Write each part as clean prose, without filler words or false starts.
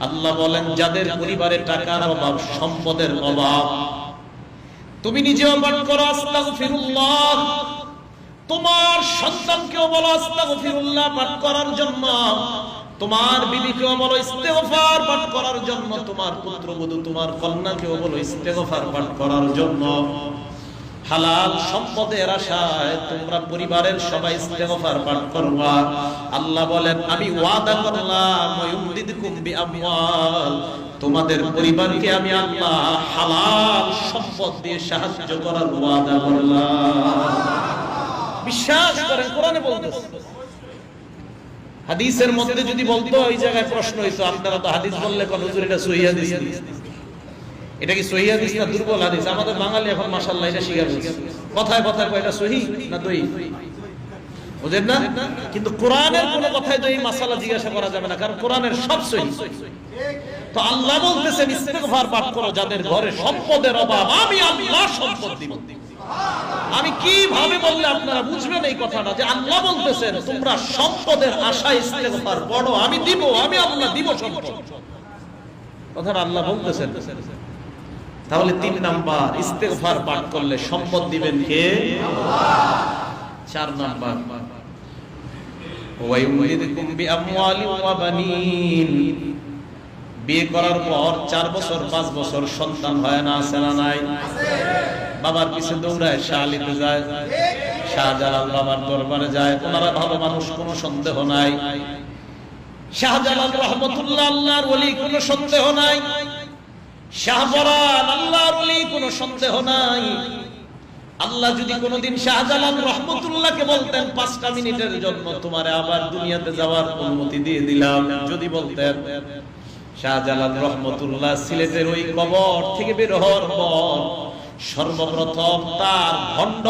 আল্লাহ বলেন যাদের পরিবারে টাকার অভাব, সম্পদের অভাব, তুমি নিজেও পাঠ করো আস্তাগফিরুল্লাহ, তোমার সন্তানকেও বলো আস্তাগফিরুল্লাহ পাঠ করার জন্য, তোমার বিবিকেও বলো ইস্তেগফার পাঠ করার জন্য, তোমার পুত্রবধূ তোমার কন্যাকেও বলো ইস্তেগফার পাঠ করার জন্য। হালাল সম্পদের আশায় তোমরা পরিবারের সবাই ইস্তেগফার পাঠ করবা। আল্লাহ বলেন আমি ওয়াদা করলাম ওয়ায়ুমদিদকুম বিআমওয়াল, তোমাদের পরিবারকে আমি আল্লাহ হালাল সম্পদ দিয়ে সাহায্য করার ওয়াদা করলাম। বিশ্বাস করেন, কোরআনে বলতেছে। হাদিসের মধ্যে যদি বলতো এই জায়গায় প্রশ্ন হইতো, আপনারা তো হাদিস বললে কোন হুজুর এটা সহিহ হাদিস, এটা কি সহিহ হাদিস না দুর্বল হাদিস? আমাদের বাঙালি এখন মাশাআল্লাহ এটা শিখে ফেলছে, কথায় কথায় কয় এটা সহিহ না দঈফ, বুঝেন না? কিন্তু কোরআনের কোন কথায় তো এই মাসালা জিজ্ঞাসা করা যাবে না, কারণ কোরআনের সব সহিহ। তো আল্লাহ বলতেছেন ইস্তেগফার পাঠ করো যাদের ঘরে সম্পদের অভাব, আমি আল্লাহ সম্পদ দিব। আমি কিভাবে বললে আপনারা বুঝবেন এই কথাটা, যে আল্লাহ বলতেছেন তোমরা সম্পদের আশায় ইস্তেগফার পড়ো, আমি দিব, আমি আল্লাহ দিব সম্পদ, কথাটা আল্লাহ বলতেছেন। তাহলে 3 নাম্বার, ইস্তেগফার পাঠ করলে সম্পদ দিবেন কে? আল্লাহ। 4 নাম্বার, ওয়ায়ুমদিদকুম বিআমওয়ালিন ওয়া বানিন, বিয়ে করার পর 4 বছর 5 বছর সন্তান হয় না, আছে না নাই? বাবার পিছে দৌড়ায়, শালিতে যায়, শাহজালাল বাবার দরবারে যায়, ওনারা ভালো মানুষ, কোনো সন্দেহ নাই। শাহজালাল রহমতুল্লাহ আল্লাহর ওলি, কোনো সন্দেহ নাই। শাহপরান আল্লাহর ওলি, কোনো সন্দেহ নাই। আল্লাহ যদি কোনোদিন শাহজালাল রহমতুল্লাহকে বলতেন 5টা মিনিটের জন্য তোমারে আবার দুনিয়াতে যাওয়ার অনুমতি দিয়ে দিলাম, যদি বলতেন, শাহজালাল রহমতুল্লাহ সিলেটের ওই কবর থেকে বের হওয়ার পর সর্বপ্রথম তার ভণ্ড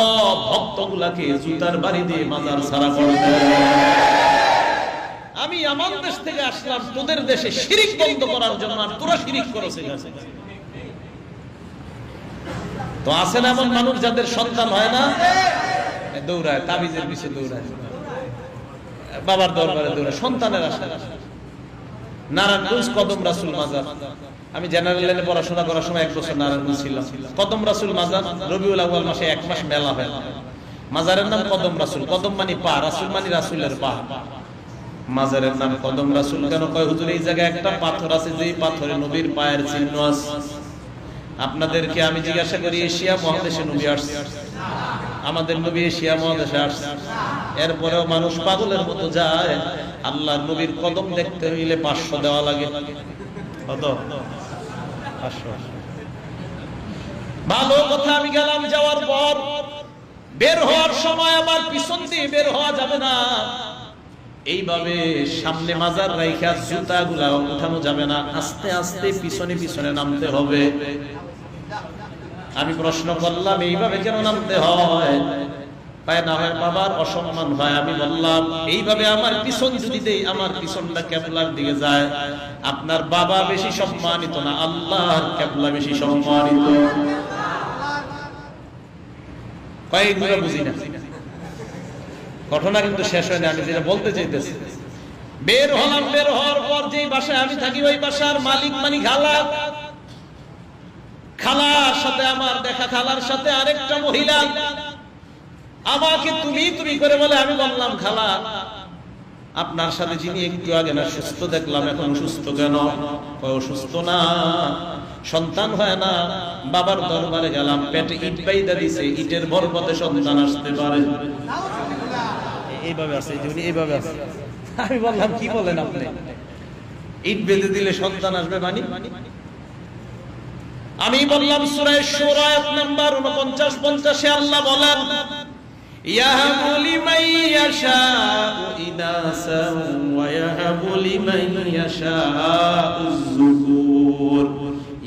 ভক্তগুলাকে জুতার বাড়ি দিয়ে মাজার ছাড়া করতেন। আমি আমার দেশ থেকে আসলাম তোদের দেশে শিরিক বন্ধ করার জন্য, আর তোরা শিরিক করেছিস। তো আছে না এমন মানুষ যাদের সন্তান হয় না, দৌড়ায়, তাবিজের পিছে দৌড়ায়, বাবার দরবারে দৌড়ায়, সন্তানের আশা। নারায়ণগঞ্জ কদম রাসূল মাজার, আমি জেনারেল লাইনে পড়াশোনা করার সময় 1 বছর নারায়ণগঞ্জ ছিলাম। কদম রাসূল মাজার রবিউল আউয়াল মাসে 1 মাস মেলা হয়। মাজারের নাম কদম রাসূল, কদম মানে পা, রাসূল মানে রাসূলের পা। মাজারের নাম কদম রাসূল কেন কয়? হুজুর এই জায়গায় একটা পাথর আছে, যেই পাথরে নবীর পায়ের চিহ্ন আছে। আপনাদেরকে আমি জিজ্ঞাসা করি, এশিয়া মহাদেশে নবী আসছে? আমাদের নবী এশিয়া মহাদেশে আসছে? এরপরেও মানুষ পাগলের মতো যায়। আল্লাহর নবীর কদম দেখতে হইলে 500 দেওয়া লাগে। কত? 500। ভালো কথা, আমি গেলাম, যাওয়ার পর বের হওয়ার সময় আবার পিছন দিয়ে বের হওয়া যাবে না, এইভাবে সামনে মাজার রাইখা জুতাগুলা উঠানো যাবে না, আস্তে আস্তে পিছনে পিছনে নামতে হবে। আমি প্রশ্ন করলাম এইভাবে কেন নামতে হয়? পায় না হয় বাবার অসম্মান হয়। আমি বললাম এইভাবে আমার পিছন যদি দেই, আমার পিছনটা কিবলার দিকে যায়, আপনার বাবা বেশি সম্মানিত না, আল্লাহর কিবলা বেশি সম্মানিত। কয়েকগুলো বুঝি না, ঘটনা কিন্তু শেষ হয় না, আমি যেটা বলতে চাইতেছি। বের হলাম, বের হওয়ার পর যেই বাসায় আমি থাকি ওই বাসার মালিক মানে খালা, খালার সাথে আমার দেখা, খালার সাথে আরেকটা মহিলা আমাকে তুমি তুমি করে বলে। আমি বললাম খালা, আপনার সাথে যিনি একটু আগে না সুস্থ দেখলাম, এখন সুস্থ কেন? অসুস্থ না, সন্তান হয় না, বাবার দরবারে গেলাম, পেটে ইট বাইদা দিছে, ইটের বরকতে সন্তান আসতে পারে। এইভাবে আছে, এইভাবে আছে। আমি বললাম কি বলেন আপনি, ইট বেঁধে দিলে সন্তান আসবে মানে? আমি বললাম সূরা শুরা আয়াত নাম্বার 49-50 এ আল্লাহ বলেন, ইয়াহাবু লিমান ইয়াশাউ ইনাসান ওয়া ইয়াহাবু লিমান ইয়াশাউ যুকুর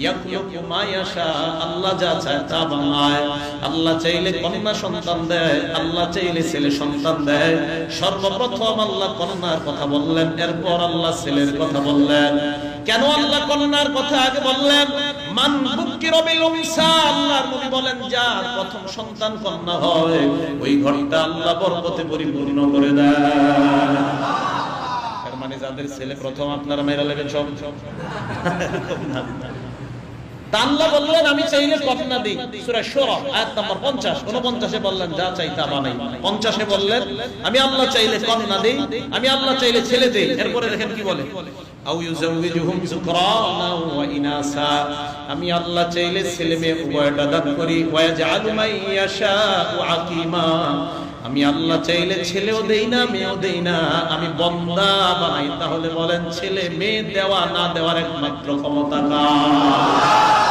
ইয়াখলুকু মা ইয়াশা। আল্লাহ যা চায় তা বানায়। আল্লাহ চাইলে কন্যা সন্তান দেয়, আল্লাহ চাইলে ছেলে সন্তান দেয়। সর্বপ্রথম আল্লাহ কন্যার কথা বললেন, এরপর আল্লাহ ছেলের কথা বললেন। কেন আল্লাহ কন্যার কথা আগে বললেন? মান বুকির বিল উনসা, আল্লাহর নবী বলেন যার প্রথম সন্তান কন্যা হয় ওই ঘরটা আল্লাহ বরকতে পরিপূর্ণ করে দেয়। মানে যাদের ছেলে প্রথম আপনারা মেরা লেবেন সব আল্লাহ বললেন আমি চাইলে কন্যা দিই। সূরা শুরা আয়াত নাম্বার 50 49 এ বললেন যা চাই তা বানাই। 50 এ বললেন আমি আল্লাহ চাইলে কন্যা দেই, আমি আল্লাহ চাইলে ছেলে দেই। এরপরে দেখেন কি বলে, আউ ইউযাউযুহুম যুকরানা ওয়া ইনাসা, আমি আল্লাহ চাইলে ছেলে মেয়ে উভয়টা দান করি। ওয়া ইয়াজআলু মান ইয়াশাউ আকিমা, আমি আল্লাহ চাইলে ছেলেও দেই না মেয়েও দেই না, আমি বান্দা বানাই। তাহলে বলেন ছেলে মেয়ে দেওয়া না দেওয়ার একমাত্র ক্ষমতা কার?